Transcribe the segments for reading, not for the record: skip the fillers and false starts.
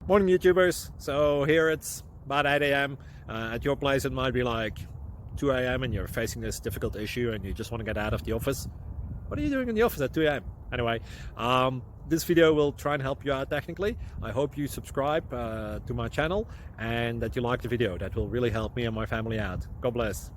Morning YouTubers. So here it's about 8 a.m. At your place it might be like 2 a.m. and you're facing this difficult issue and you just want to get out of the office. What are you doing in the office at 2 a.m.? Anyway, this video will try and help you out technically. I hope you subscribe to my channel and that you like the video. That will really help me and my family out. God bless.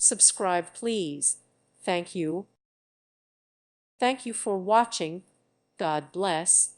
Subscribe, please. Thank you. Thank you for watching. God bless.